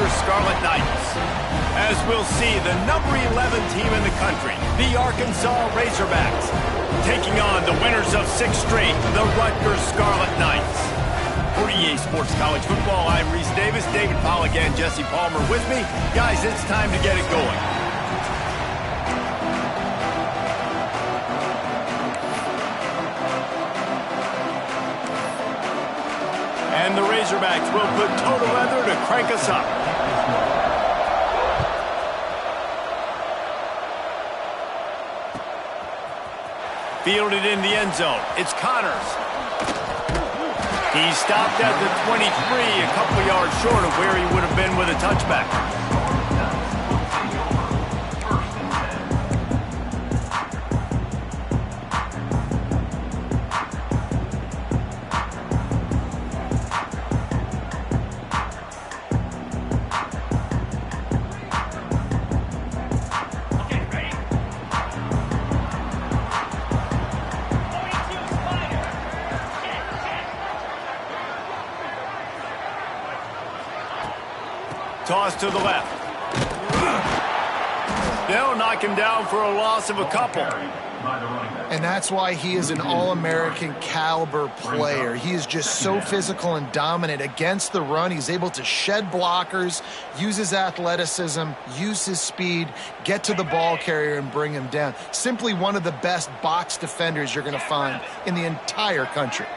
Rutgers Scarlet Knights. As we'll see, the number 11 team in the country, the Arkansas Razorbacks, taking on the winners of 6 straight, the Rutgers Scarlet Knights. For EA Sports College Football, I'm Reese Davis, David Pollack and Jesse Palmer with me. Guys, it's time to get it going. And the Razorbacks will put total leather to crank us up. Fielded in the end zone. It's Connors. He stopped at the 23, a couple yards short of where he would have been with a touchback. Toss to the left. They'll knock him down for a loss of a couple. And that's why he is an All-American caliber player. He is just so physical and dominant against the run. He's able to shed blockers, use his athleticism, use his speed, get to the ball carrier and bring him down. Simply one of the best box defenders you're going to find in the entire country.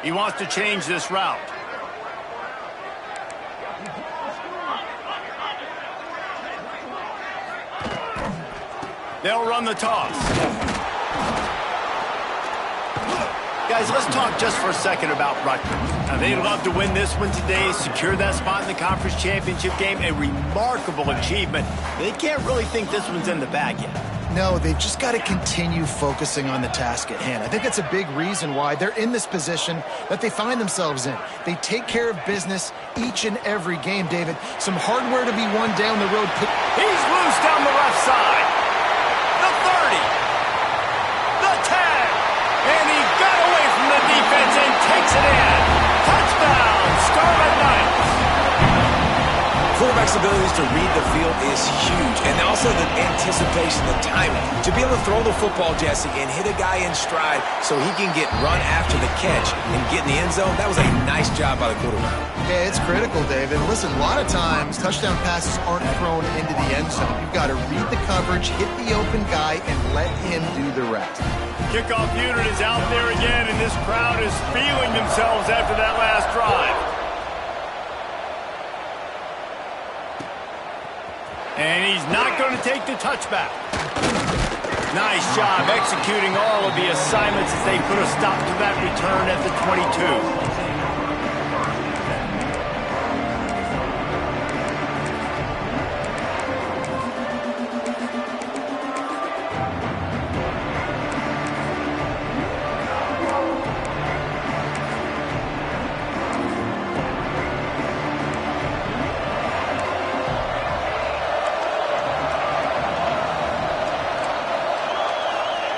He wants to change this route. They'll run the toss. Guys, let's talk just for a second about Rutgers. Now, they'd love to win this one today, secure that spot in the conference championship game. A remarkable achievement. They can't really think this one's in the bag yet. No, they've just got to continue focusing on the task at hand. I think that's a big reason why they're in this position that they find themselves in. They take care of business each and every game, David. Some hardware to be won down the road. He's loose down the left side. The 30, the 10, and he got away from the defense and takes it in. Touchdown, Scarlet Knights. Quarterback's abilities to read the field is huge, and also the anticipation, the timing. To be able to throw the football, Jesse, and hit a guy in stride so he can get run after the catch and get in the end zone, that was a nice job by the quarterback. Yeah, it's critical, David. Listen, a lot of times touchdown passes aren't thrown into the end zone. You've got to read the coverage, hit the open guy, and let him do the rest. Kickoff unit is out there again, and this crowd is feeling themselves after that last drive. And he's not going to take the touchback. Nice job executing all of the assignments as they put a stop to that return at the 22.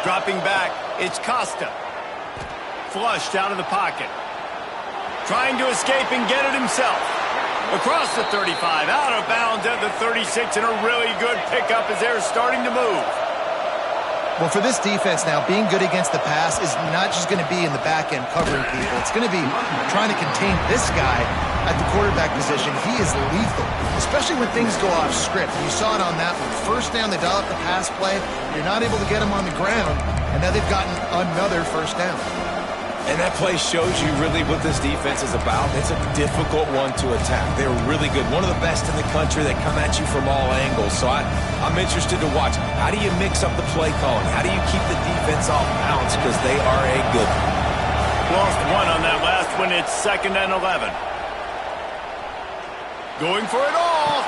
Dropping back, it's Costa. Flushed out of the pocket. Trying to escape and get it himself. Across the 35, out of bounds at the 36, and a really good pickup as they're starting to move. Well, for this defense now, being good against the pass is not just going to be in the back end covering people. It's going to be trying to contain this guy at the quarterback position. He is lethal, especially when things go off script. You saw it on that one. First down, they dial up the pass play. You're not able to get him on the ground, and now they've gotten another first down. And that play shows you really what this defense is about. It's a difficult one to attack. They're really good. One of the best in the country. They come at you from all angles. So I'm interested to watch. How do you mix up the play calling? How do you keep the defense off balance? Because they are a good one. Lost one on that last one. It's 2nd and 11. Going for it all.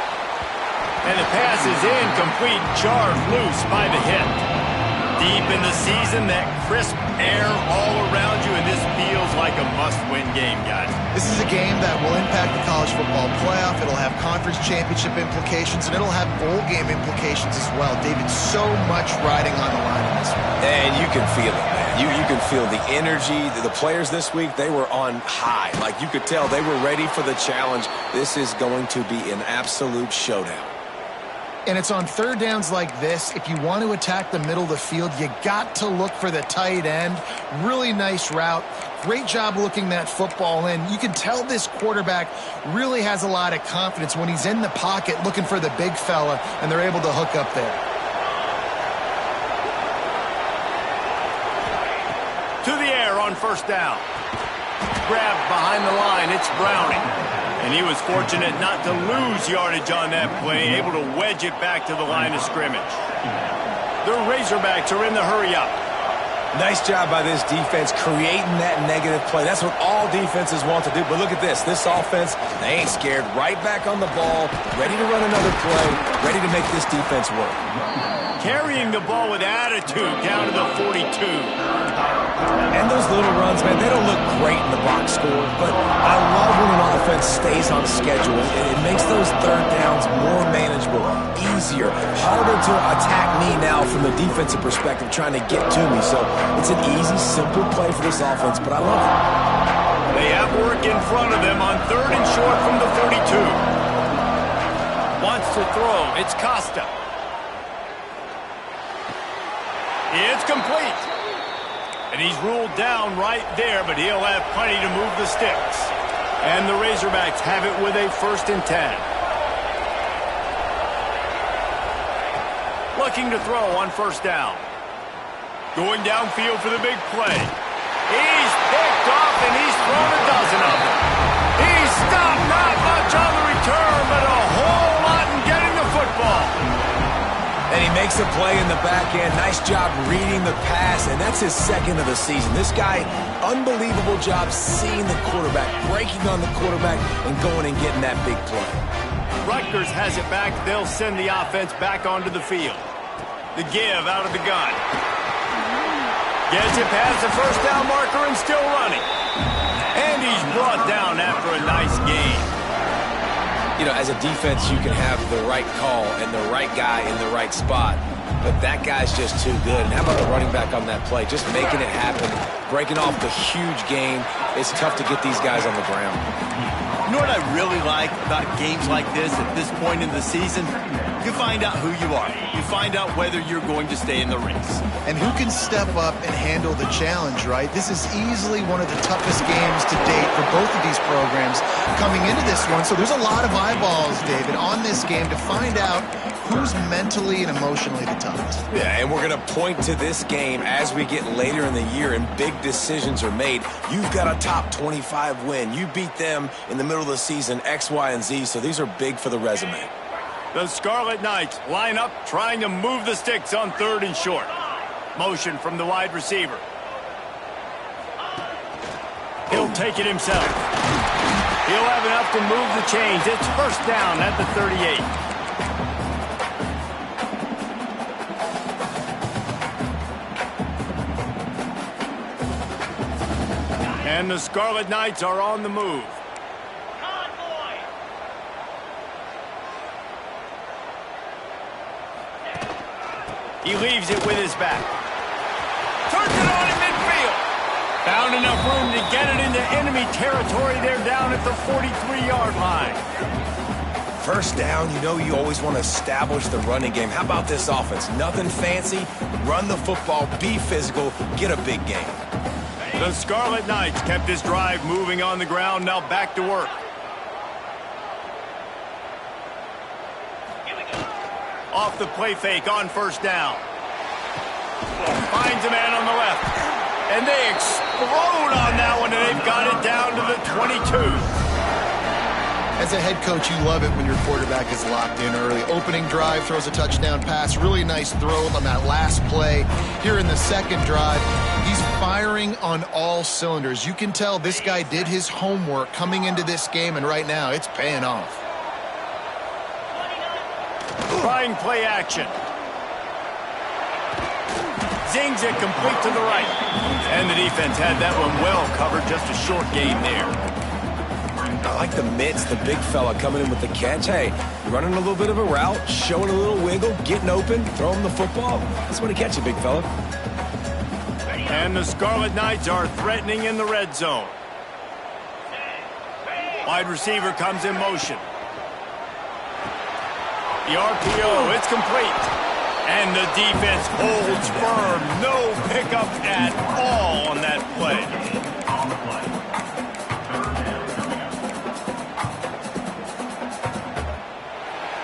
And the pass is incomplete. Jarred loose by the hit. Deep in the season, that crisp air all around you, and this feels like a must-win game, guys. This is a game that will impact the college football playoff. It'll have conference championship implications, and it'll have bowl game implications as well. David, so much riding on the line in this one. And you can feel it, man. You can feel the energy. The players this week, they were on high. Like, you could tell they were ready for the challenge. This is going to be an absolute showdown. And it's on third downs like this. If you want to attack the middle of the field, you got to look for the tight end. Really nice route. Great job looking that football in. You can tell this quarterback really has a lot of confidence when he's in the pocket looking for the big fella, and they're able to hook up there. To the air on first down. Grabbed behind the line. It's Browning. And he was fortunate not to lose yardage on that play, able to wedge it back to the line of scrimmage. The Razorbacks are in the hurry-up. Nice job by this defense creating that negative play. That's what all defenses want to do. But look at this. This offense, they ain't scared. Right back on the ball, ready to run another play, ready to make this defense work. Carrying the ball with attitude down to the 42. And those little runs, man, they don't look great in the box score, but I love when an offense stays on schedule. It makes those third downs more manageable, easier, harder to attack me now from the defensive perspective trying to get to me. So it's an easy, simple play for this offense, but I love it. They have work in front of them on third and short from the 32. Wants to throw. It's Costa. It's complete. And he's ruled down right there, but he'll have plenty to move the sticks. And the Razorbacks have it with a 1st and 10. Looking to throw on first down. Going downfield for the big play. He's picked off, and he's thrown a dozen of them. He's stopped, not much on the return, but a whole lot in getting the football. And he makes a play in the back end. Nice job reading the pass, and that's his 2nd of the season. This guy, unbelievable job seeing the quarterback, breaking on the quarterback, and going and getting that big play. Rutgers has it back. They'll send the offense back onto the field. The give out of the gun. Gets it past the first down marker and still running. And he's brought down after a nice gain. You know, as a defense, you can have the right call and the right guy in the right spot, but that guy's just too good. And how about the running back on that play? Just making it happen, breaking off the huge gain. It's tough to get these guys on the ground. You know what I really like about games like this at this point in the season? You find out who you are. You find out whether you're going to stay in the race. And who can step up and handle the challenge, right? This is easily one of the toughest games to date for both of these programs coming into this one. So there's a lot of eyeballs, David, on this game to find out who's mentally and emotionally the toughest. Yeah, and we're going to point to this game as we get later in the year and big decisions are made. You've got a top 25 win. You beat them in the middle of the season, X, Y, and Z, so these are big for the resume. The Scarlet Knights line up, trying to move the sticks on third and short. Motion from the wide receiver. He'll take it himself. He'll have enough to move the chains. It's first down at the 38. And the Scarlet Knights are on the move. He leaves it with his back. Turns it on in midfield. Found enough room to get it into enemy territory. They're down at the 43-yard line. First down, you know you always want to establish the running game. How about this offense? Nothing fancy. Run the football, be physical, get a big gain. The Scarlet Knights kept this drive moving on the ground. Now back to work. Off the play fake on first down. Finds a man on the left. And they explode on that one, and they've got it down to the 22. As a head coach, you love it when your quarterback is locked in early. Opening drive, throws a touchdown pass. Really nice throw on that last play. Here in the second drive, he's firing on all cylinders. You can tell this guy did his homework coming into this game, and right now it's paying off. Trying play action. Zings it complete to the right. And the defense had that one well covered. Just a short gain there. I like the mitts, the big fella coming in with the catch. Hey, running a little bit of a route, showing a little wiggle, getting open, throwing the football. That's when he catch you, big fella. And the Scarlet Knights are threatening in the red zone. Wide receiver comes in motion. The RPO, it's complete. And the defense holds firm. No pickup at all on that play.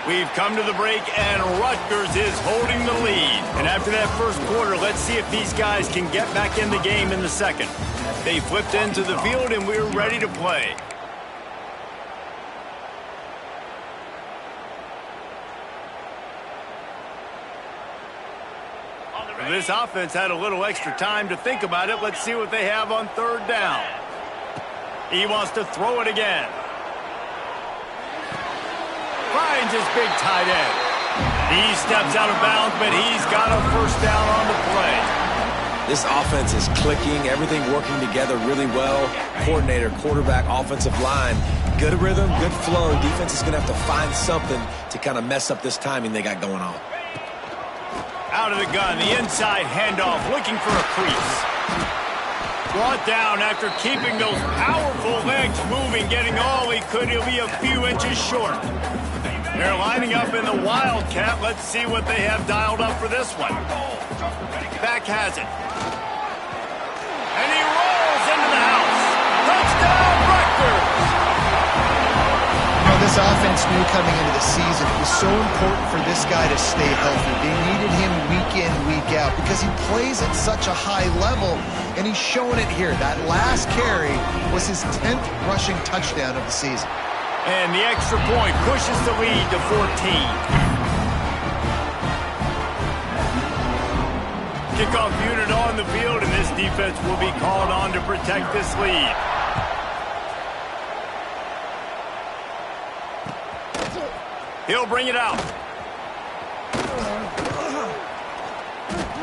We've come to the break, and Rutgers is holding the lead. And after that first quarter, let's see if these guys can get back in the game in the second. They flipped into the field, and we're ready to play. This offense had a little extra time to think about it. Let's see what they have on third down. He wants to throw it again. Finds his big tight end. He steps out of bounds, but he's got a first down on the play. This offense is clicking, everything working together really well. Coordinator, quarterback, offensive line. Good rhythm, good flow. Defense is going to have to find something to kind of mess up this timing they got going on. Out of the gun, the inside handoff, looking for a crease. Brought down after keeping those powerful legs moving, getting all he could. He'll be a few inches short. They're lining up in the Wildcat. Let's see what they have dialed up for this one. Back has it. And he rolls into the house. Touchdown, Rutgers! This offense knew coming into the season it was so important for this guy to stay healthy. They needed him week in, week out because he plays at such a high level, and he's showing it here. That last carry was his 10th rushing touchdown of the season. And the extra point pushes the lead to 14. Kickoff unit on the field, and this defense will be called on to protect this lead. He'll bring it out.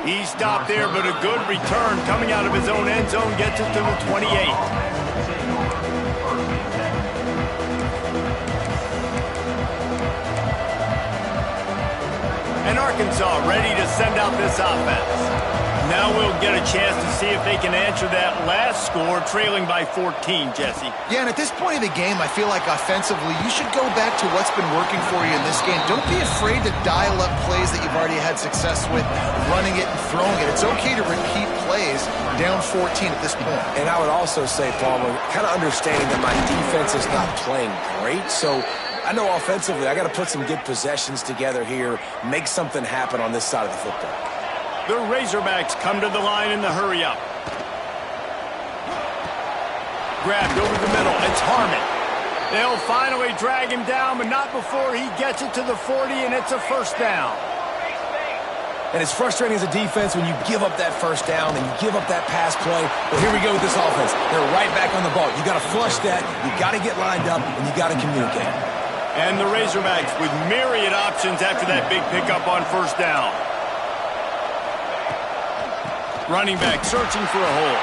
He stopped there, but a good return coming out of his own end zone gets it to the 28. And Arkansas ready to send out this offense. Now we'll get a chance to see if they can answer that last score, trailing by 14, Jesse. Yeah, and at this point of the game, I feel like offensively, you should go back to what's been working for you in this game. Don't be afraid to dial up plays that you've already had success with, running it and throwing it. It's okay to repeat plays down 14 at this point. And I would also say, Palmer, kind of understanding that my defense is not playing great, so I know offensively I got to put some good possessions together here, make something happen on this side of the football. The Razorbacks come to the line in the hurry-up. Grabbed over the middle. It's Harmon. They'll finally drag him down, but not before he gets it to the 40, and it's a first down. And it's frustrating as a defense when you give up that first down and you give up that pass play. But here we go with this offense. They're right back on the ball. You got to flush that. You got to get lined up, and you got to communicate. And the Razorbacks with myriad options after that big pickup on first down. Running back searching for a hole.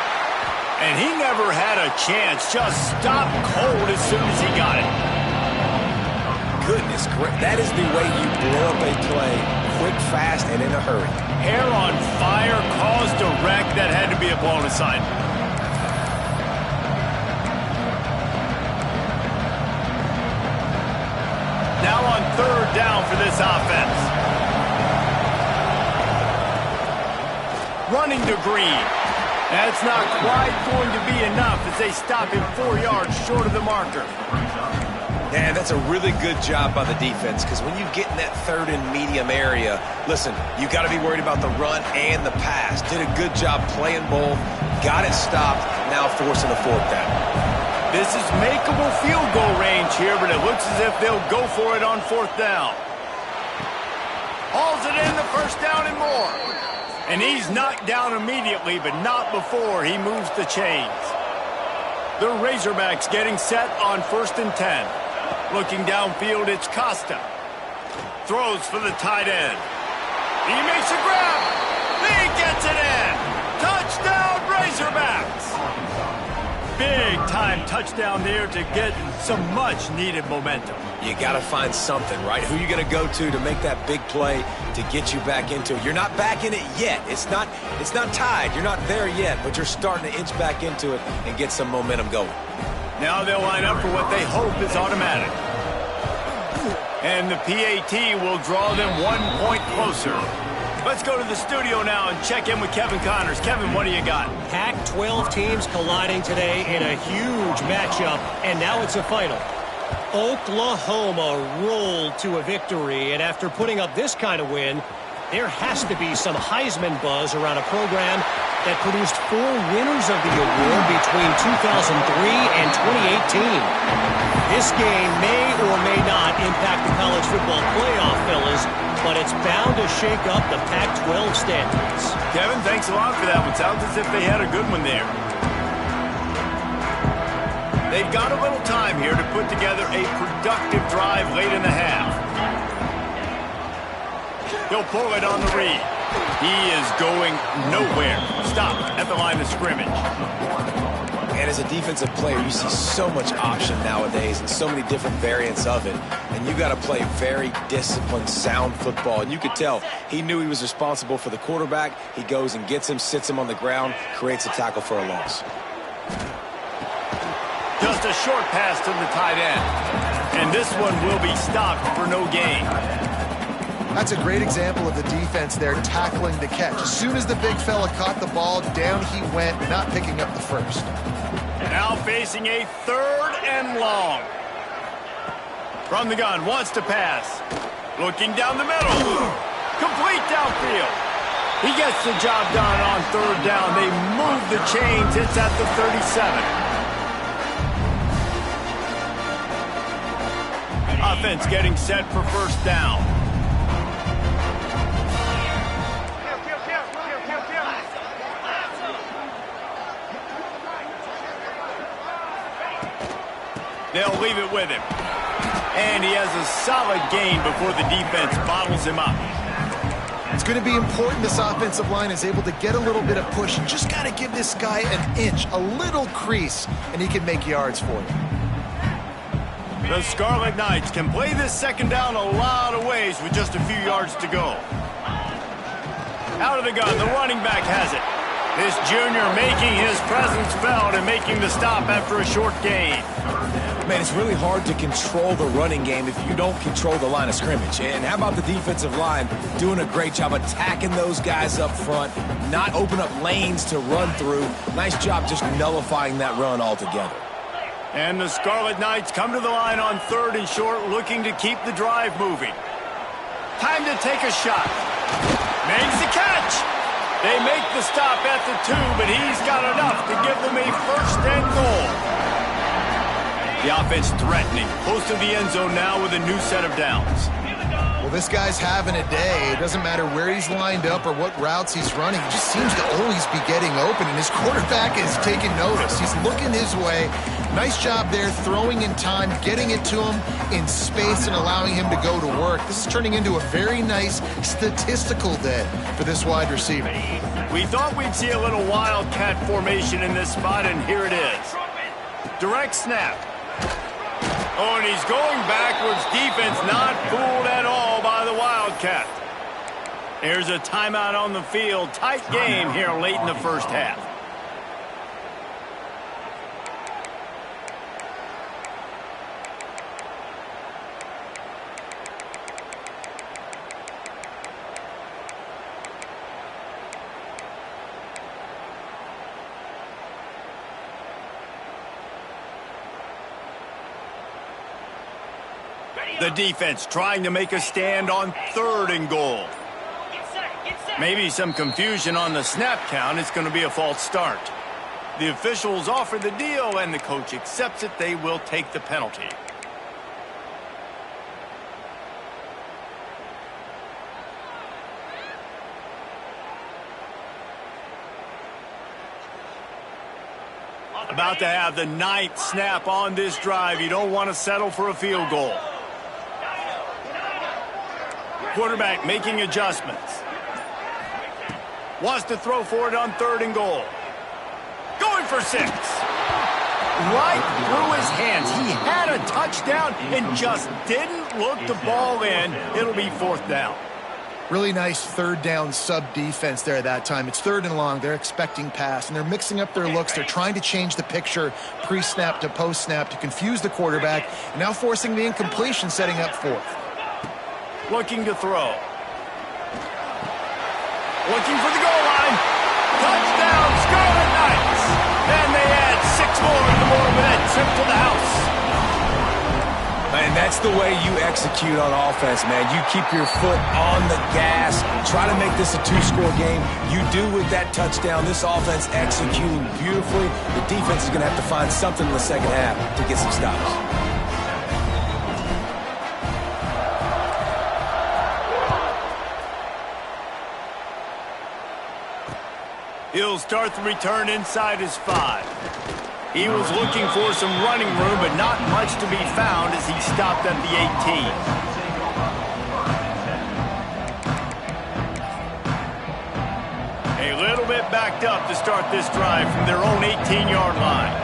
And he never had a chance. Just stopped cold as soon as he got it. Goodness, that is the way you blow up a play. Quick, fast, and in a hurry. Hair on fire, caused a wreck. That had to be a blown aside. Now on third down for this offense. Running to Green. That's not quite going to be enough as they stop him 4 yards short of the marker. Yeah, that's a really good job by the defense because when you get in that third and medium area, listen, you got to be worried about the run and the pass. Did a good job playing both, got it stopped, now forcing a fourth down. This is makeable field goal range here, but it looks as if they'll go for it on fourth down. Hauls it in, the first down and more. And he's knocked down immediately, but not before he moves the chains. The Razorbacks getting set on 1st and 10. Looking downfield, it's Costa. Throws for the tight end. He makes a grab. He gets it in. Touchdown, Razorbacks. Big-time touchdown there to get some much-needed momentum. You got to find something, right? Who you going to go to make that big play to get you back into it? You're not back in it yet. It's not tied. You're not there yet, but you're starting to inch back into it and get some momentum going. Now they'll line up for what they hope is automatic. And the PAT will draw them 1 point closer. Let's go to the studio now and check in with Kevin Connors. Kevin, what do you got? Pac-12 teams colliding today in a huge matchup, and now it's a final. Oklahoma rolled to a victory, and after putting up this kind of win, there has to be some Heisman buzz around a program that produced 4 winners of the award between 2003 and 2018. This game may or may not impact the college football playoff, fellas, but it's bound to shake up the Pac-12 standings. Kevin, thanks a lot for that one. Sounds as if they had a good one there. They've got a little time here to put together a productive drive late in the half. He'll pull it on the read. He is going nowhere. Stop at the line of scrimmage. And as a defensive player, you see so much option nowadays and so many different variants of it. And you got to play very disciplined, sound football. And you could tell he knew he was responsible for the quarterback. He goes and gets him, sits him on the ground, creates a tackle for a loss. Just a short pass to the tight end. And this one will be stopped for no gain. That's a great example of the defense there tackling the catch. As soon as the big fella caught the ball, down he went, not picking up the first. Now facing a 3rd and long. From the gun, wants to pass. Looking down the middle. Complete downfield. He gets the job done on 3rd down. They move the chains. It's at the 37. Offense getting set for 1st down. They'll leave it with him. And he has a solid gain before the defense bottles him up. It's going to be important this offensive line is able to get a little bit of push. You just got to give this guy an inch, a little crease, and he can make yards for you. The Scarlet Knights can play this 2nd down a lot of ways with just a few yards to go. Out of the gun, the running back has it. This junior making his presence felt and making the stop after a short gain. Man, it's really hard to control the running game if you don't control the line of scrimmage. And how about the defensive line doing a great job attacking those guys up front, not open up lanes to run through. Nice job just nullifying that run altogether. And the Scarlet Knights come to the line on 3rd and short, looking to keep the drive moving. Time to take a shot. Makes the catch. They make the stop at the 2, but he's got enough to give them a 1st and goal. The offense threatening, close to the end zone now with a new set of downs. Well, this guy's having a day. It doesn't matter where he's lined up or what routes he's running. He just seems to always be getting open, and his quarterback is taking notice. He's looking his way. Nice job there, throwing in time, getting it to him in space and allowing him to go to work. This is turning into a very nice statistical day for this wide receiver. We thought we'd see a little wildcat formation in this spot, and here it is. Direct snap. Oh, and he's going backwards. Defense not fooled at all by the Wildcat. There's a timeout on the field. Tight game here late in the 1st half. The defense trying to make a stand on 3rd and goal. Maybe some confusion on the snap count. It's going to be a false start. The officials offer the deal, and the coach accepts it. They will take the penalty. About to have the 9th snap on this drive. You don't want to settle for a field goal. Quarterback making adjustments. Wants to throw for it on 3rd and goal. Going for 6. right through his hands. He had a touchdown and just didn't look the ball in. It'll be 4th down. Really nice 3rd down sub-defense there that time. It's 3rd and long. They're expecting pass, and they're mixing up their looks. They're trying to change the picture pre-snap to post-snap to confuse the quarterback, and now forcing the incompletion, setting up 4th. Looking to throw. Looking for the goal line. Touchdown, Scarlet Knights! And they add 6 more in the morning with that trip to the house. And that's the way you execute on offense, man. You keep your foot on the gas. Try to make this a 2-score game. You do with that touchdown. This offense executing beautifully. The defense is going to have to find something in the second half to get some stops. He'll start the return inside his 5. He was looking for some running room, but not much to be found as he stopped at the 18. A little bit backed up to start this drive from their own 18-yard line.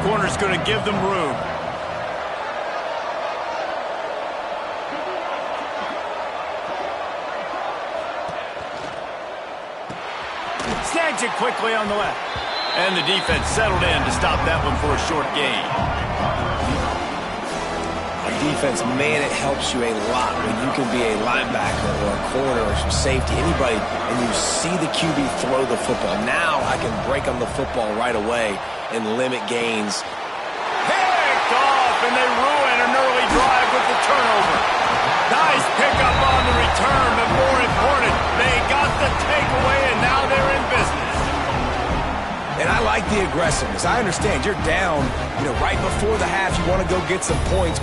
Corner's going to give them room. Snags it quickly on the left. And the defense settled in to stop that one for a short gain. Defense, man, it helps you a lot when you can be a linebacker or a corner or some safety, anybody, and you see the QB throw the football. Now I can break on the football right away and limit gains. Picked off, and they ruin an early drive with the turnover. Nice pickup on the return, but more important, they got the takeaway, and now they're in business. And I like the aggressiveness. I understand you're down, right before the half. You want to go get some points.